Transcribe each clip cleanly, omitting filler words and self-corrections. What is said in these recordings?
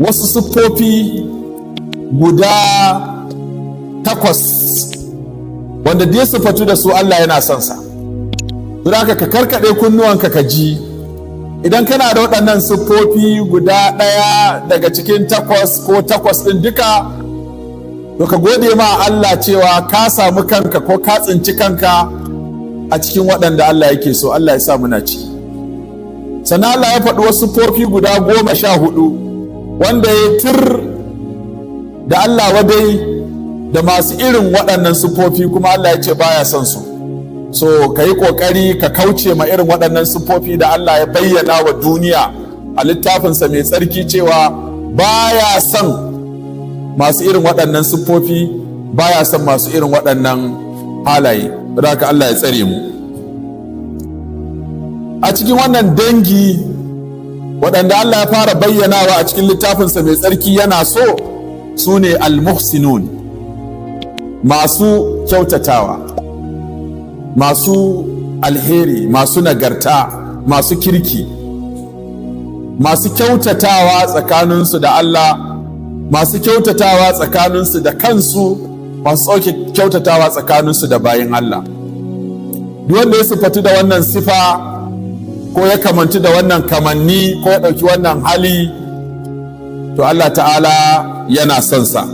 wasu siffofi guda 8 wanda dai siffatu da su Allah yana son sa. Don haka ka karkade kunnuwanka ka ji, idan kana da waɗannan siffofi guda 1 daga cikin 8 ko 8 ɗin duka, to ka gode ma Allah cewa ka samu kanka ko ka tsinci kanka a cikin waɗanda Allah yake so. Allah ya sa muna ci. Sannan Allah ya faɗi wasu siffofi guda 14 wanda ya tir da Allah wadai da masu irin waɗannan siffofi, kuma Allah ya ce baya son su. So ka yi ƙoƙari ka kauce ma irin waɗannan siffofi da Allah ya bayyana wa duniya a littafinsa mai tsarki cewa baya son masu irin waɗannan siffofi, baya son masu irin waɗannan halaye. Da haka Allah ya tsare mu. A cikin wannan dangi waɗanda Allah ya fara bayyanawa a cikin littafinsa mai tsarki yana so, su ne al-muhsinun, masu kyautatawa, masu alheri, masu nagarta, masu kirki, masu kyautatawa tsakaninsu da Allah, masu kyautatawa tsakaninsu da kansu, masu kyautatawa tsakaninsu da bayin Allah. Duk wanda ya sifatu da wannan sifa ko ya kamanci da wannan kamanni ko ya ɗauki wannan hali, to Allah ta'ala yana son sa.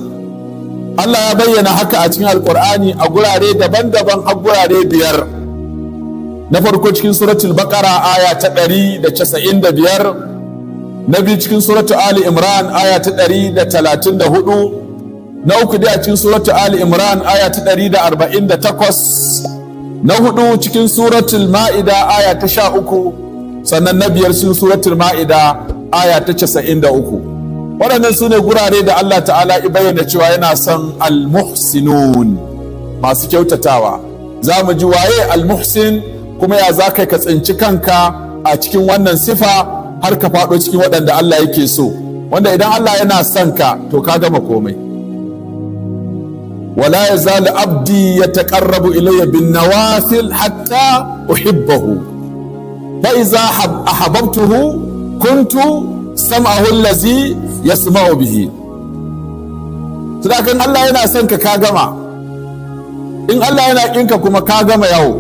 Allah ya bayyana haka a cikin Alƙur'ani a gurare daban-daban, a gurare 5. Na farko cikin suratul Baqara aya ta 195, na biyu cikin suratul Ali Imran aya ta 134, na uku dai a cikin suratul Ali Imran aya ta 148, na hudu cikin suratul Ma'ida aya ta 13, sannan na biyar cikin suratul Ma'ida aya ta 93. Waɗannan su ne gurare da Allah ta'ala ya bayyana cewa yana son al-muhsinun, masu kyautatawa. Za mu ji waye al-muhsin, kuma ya za ka tsinci kanka a cikin wannan sifa har ka faɗo cikin waɗanda Allah yake so, wanda idan Allah yana son ka to ka gama komai. wala yazalu abdi yataqarrabu ilayya bin nawafil hatta uhibbahu fa iza ahabbtuhu kuntu sam'ahu allazi yasma'u bihi. Sadakan Allah yana son ka ka gama, in Allah yana kinka kuma ka gama yawo.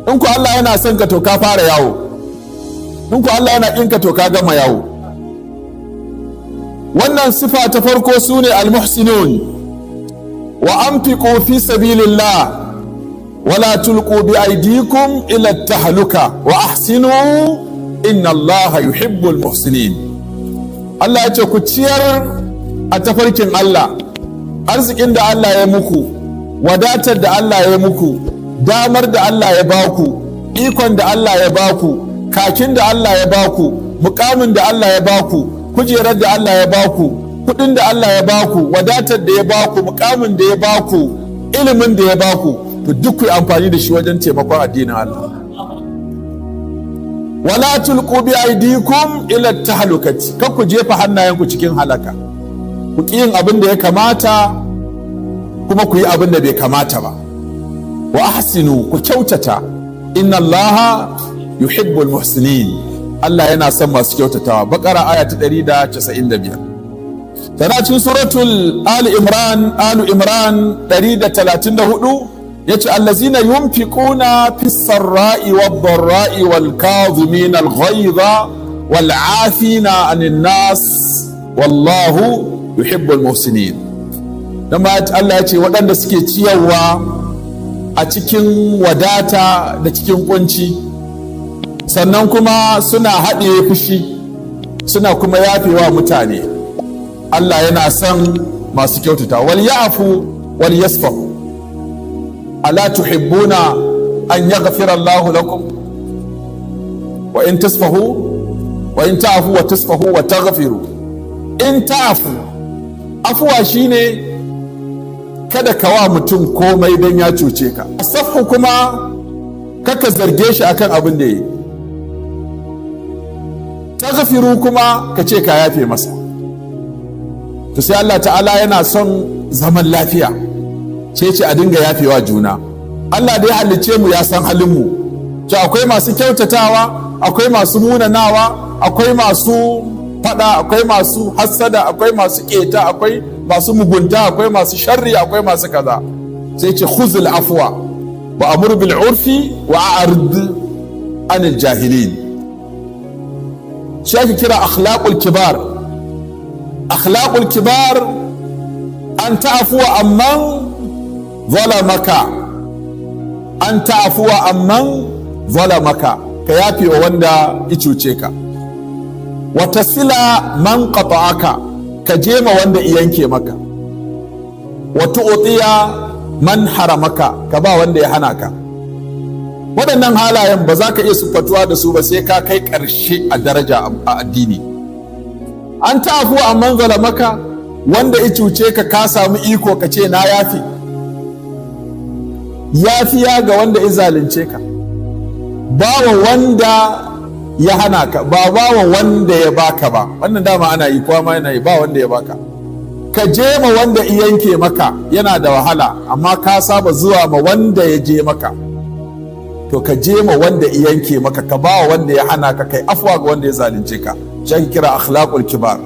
In ku Allah yana son ka to ka fara yawo, in ku Allah yana kinka to ka gama yawo. Wannan sifa ta farko su ne al-muhsinun. Wa anfiqu fi sabilillah wala tulqu bi aydikum ila at-tahluka wa ahsinu inna Allaha yuhibbul muhsinin. Allah ya ce ku ciyar a tafarkin Allah, arzikin da Allah ya muku, wadatar da Allah ya muku, damar da Allah ya baku, ikon da Allah ya baku, kakin da Allah ya baku, mukamin da Allah ya baku, kujerar da Allah ya baku, kudin da Allah ya baku, wadatar da ya baku, mukamin da ya baku, ilimin da ya baku, to duk ku amfani da shi wajen taimakon addinin Allah. Wala tulqu bi aydikum ila tahlukati, kar ku jefa hannayenku cikin halaka. Ku ƙi yin abin da ya kamata kuma ku yi abin da bai kamata ba. Wa ahsinu, ku kyautata, inna Allaha yuhibbul muhsinin. Allah yana son masu kyautatawa. Baqara aya ta 195. Tana cikin suratul Ali Imran 134 yace allazina yunfiquna fis sarra'i wad dharra'i wal kadhimina al ghayza wal 'afina 'anil nas wallahu yuhibbul muhsinin. Dan Allah yace waɗanda suke ciyarwa a cikin wadata da cikin kunci, sannan kuma suna haɗe fushi, suna kuma yafewa mutane. Allah yana son masu kyautata. Wal ya'fu wal yasfahu, ala tuhibbuna an yaghfira Allahu lakum wa in tasfahu wa in ta'fu wa tasfahu wa taghfiru. In ta'fu, afuwa shine kada ka wa mutum komai don ya cuce ka. Safu kuma kaka zarge shi akan abin da yi. Taghfiru kuma ka ce ka yafe masa. To sai Allah ta'ala yana son zaman lafiya, ce a dinga yafewa juna. Allah da ya halicce mu ya san halin mu, ce akwai masu kyautatawa, akwai masu munanawa, akwai masu fada, akwai masu hassada, akwai masu keta, akwai masu mugunta, akwai masu sharri, akwai masu kaza. Sai ce khuzul afwa wa amur bil urfi wa a'rid anil jahilin. Shi ake kira akhlaqul kibar. Akhlaqul kibar an ta'fuwa amman zalamaka, an ta'fuwa amman zalamaka, ka yafe wa wanda ya cuce ka. Wa tasila man qata'aka, ka jema wanda ya yanke maka. Wa tu'tiya man haramaka, ka ba wanda ya hana ka. Waɗannan halayen ba za ka iya siffatuwa da su ba sai ka kai ƙarshe a daraja a addini. An ta'fu amman zalamaka, wanda ya cuce ka ka samu iko ka ce na yafi. Yafiya ga wanda ya zalunce ka, bawa wanda ya hana ka, ba bawa wanda ya baka ba. Wannan dama ana yi, kowa ma yana yi, ba wanda ya baka. Ka je ma wanda ya yanke maka yana da wahala, amma ka saba zuwa ma wanda ya je maka. To ka je ma wanda ya yanke maka, ka ba wanda ya hana ka, kai afwa ga wanda ya zalunce ka. Shi ake kira akhlaqul kibar.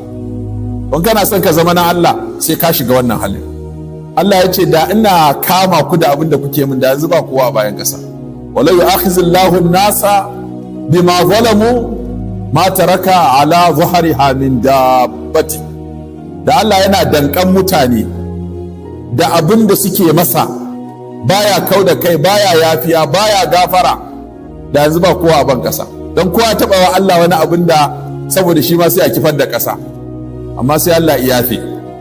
Don kana son ka zama na Allah sai ka shiga wannan halin. Allah ya ce da ina kama ku da abin da kuke min da yanzu ba kowa a bayan ƙasa. Wala yu'akhizullahu an-nasa bima zalamu ma taraka ala zuhriha min dabbati. Da Allah yana dankan mutane da abin da suke masa, baya kauda kai, baya yafiya, baya gafara, da yanzu ba kowa a ban ƙasa. Don kowa taɓa wa Allah wani abin da saboda shi ma sai a kifar da ƙasa, amma sai Allah ya yafe.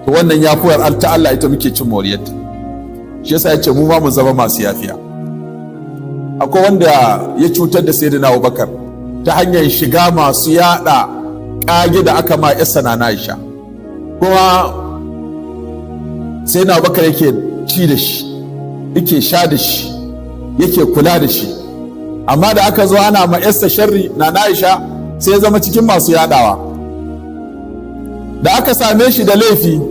To wannan yafuwar ta Allah ita muke cin moriyarta. Shi yasa ya ce mu ma mu zama masu yafiya. Akwai wanda ya cutar da Sayyidina Abubakar ta hanyar shiga masu yada kage da aka ma yarsa na Aisha. Kuma Sayyidina Abubakar yake ci da shi, yake sha da shi, yake kula da shi. Amma da aka zo ana ma yarsa sharri na Aisha, sai ya zama cikin masu yadawa. Da aka same shi da laifi,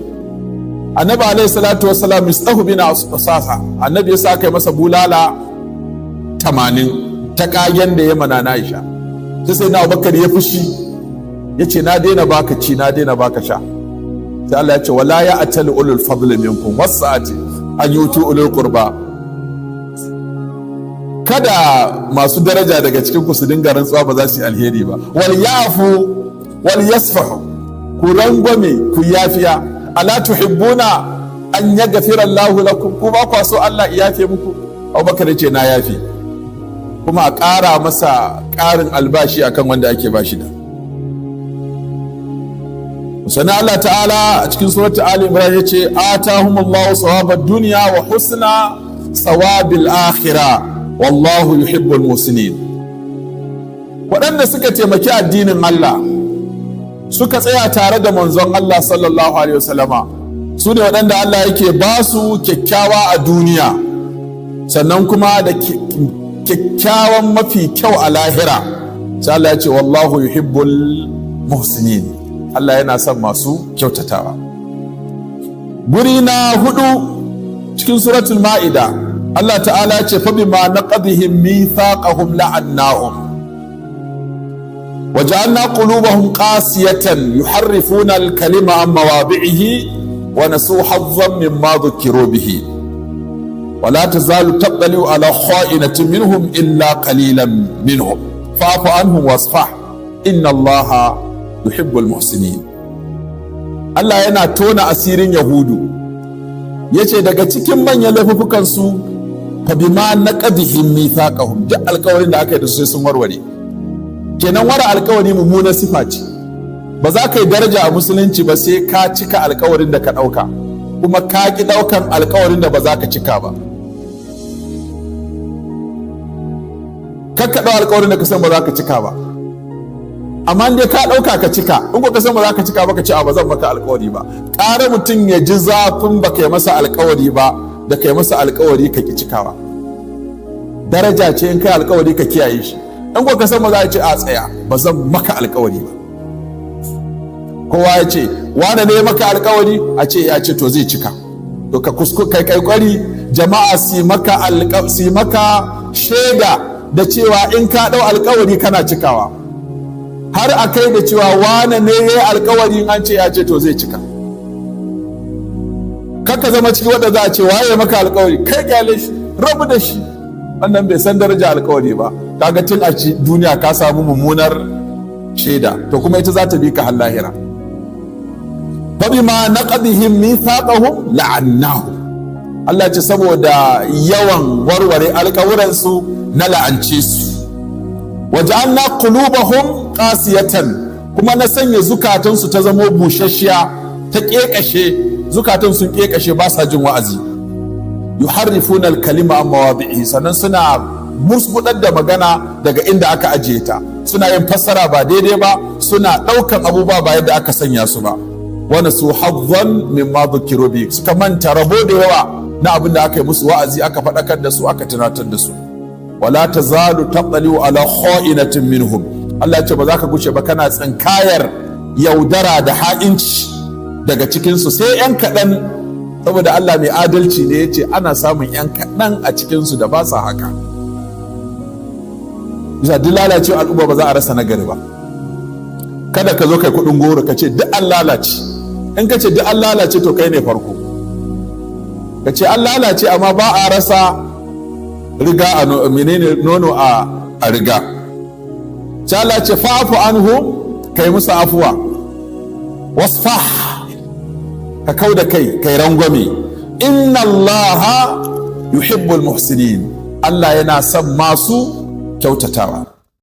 annabi alaihi salatu wassalam mistahu bin asasa, annabi ya sa kai masa bulala 80 ta kagen da ya mana na Aisha. Sai na Abubakar ya fushi, ya ce na daina baka ci, na daina baka sha. Sai Allah ya ce wala ya atali ulul fadl minkum wasa'ati an yutu ulul qurba. Kada masu daraja daga cikin ku su dinga rantsuwa ba za su yi alheri ba. Wal yafu wal yasfahu, ku rangwame, ku yafiya. Ala tuhibbuna an yaghfira Allahu lakum, ku ba ku so Allah ya yafe muku? Abubakar ce na yafi, kuma a ƙara masa ƙarin albashi akan wanda ake bashi da. Sannan Allah ta'ala a cikin surat Ali Imran ya ce atahumullahu sawabad dunya wa husna sawabil akhirah wallahu yuhibbul muhsinin. Waɗanda suka taimaki addinin Allah, suka tsaya tare da manzon Allah sallallahu alaihi wasallama, su ne waɗanda Allah yake ba su kyakkyawa a duniya, sannan kuma da kyakkyawan mafi kyau a lahira. Sai Allah ya ce wallahu yuhibbul muhsinin, Allah yana son masu kyautatawa. Guri na 4 cikin suratul ma'ida, Allah ta'ala ya ce fa bima naqadhihim mithaqahum la'annahum وجعلنا قلوبهم قاسية يحرفون الكلمة عن مواضعه ونسوا حظا مما ذكروا به ولا تزال تطلع على خائنة منهم إلا قليلا منهم فاعف عنهم واصفح إن الله يحب المحسنين. Allah yana tona asirin Yahudu, yace daga cikin manyan laifukansu fa bima naqadhihim mithaqahum, duk alƙawarin da aka yi da su sai sun warware. Kenan wara alkawari mummunar sifa ce. Ba za ka yi daraja a musulunci ba sai ka cika alkawarin da ka ɗauka, kuma ka ki ɗaukan alkawarin da ba za ka cika ba. Kakka ɗau alkawarin da ka san ba za ka cika ba, amma dai ka ɗauka ka cika. In ko ka san ba za ka cika ba, ka ce a ba zan maka alkawari ba. Ƙara mutum ya ji zafin ba ka yi masa alkawari ba da ka yi masa alkawari ka ki cikawa. Daraja ce in kai alkawari ka kiyaye shi. In ko ka san ba za a ce a tsaya ba zan maka alkawari ba. Kowa ya ce wane ne maka alkawari, a ce ya ce to zai cika. To ka kai kwari jama'a si maka shaida da cewa in ka dau alkawari kana cikawa. har a kai da cewa wane ne ya yi alkawari an ce ya ce to zai cika. Kaka zama ciki wadda za a ce waye maka alkawari, kai kyale shi, rabu da shi, wannan bai san daraja alkawari ba. Kaga tun a duniya ka samu mummunar shaida, to kuma ita za ta bi ka har lahira. Fabima naqadihim mithaqahum la'annahu, Allah ce saboda yawan warware alkawuransu na la'ance su. Waja'alna qulubahum qasiyatan, kuma na sanya zukatansu ta zamo bushashiya, ta kekashe, zukatan sun kekashe ba sa jin wa'azi. Yuharrifuna al-kalima an mawadi'i, sannan suna musgudar da magana daga inda aka ajiye ta, suna yin fassara ba daidai ba, suna ɗaukan abubuwa ba yadda aka sanya su ba. Wani su hazzan mimma dhukiru bi, suka manta rabo da yawa na abin da aka yi musu wa'azi, aka faɗakar da su, aka tunatar da su. Wala tazalu taqaliu ala kha'inatin minhum, Allah ce ba za ka guce ba kana tsinkayar yaudara da ha'inci daga cikinsu, sai yan kaɗan, saboda Allah mai adalci ne ya ce ana samun yan kaɗan a cikinsu da ba sa haka. Bisa duk lalacewa al'umma ba za a rasa nagari ba. Kada ka zo kai kuɗin goro ka ce duk an lalace, in ka ce duk an lalace to kai ne farko. Ka ce an lalace amma ba a rasa riga a menene nono a riga. Sai Allah ce fa'fu anhu, kai musu afuwa, wasfah, ka kau da kai, kai rangwame. Inna Allah yuhibbul muhsinin, Allah yana son masu kyautatawa.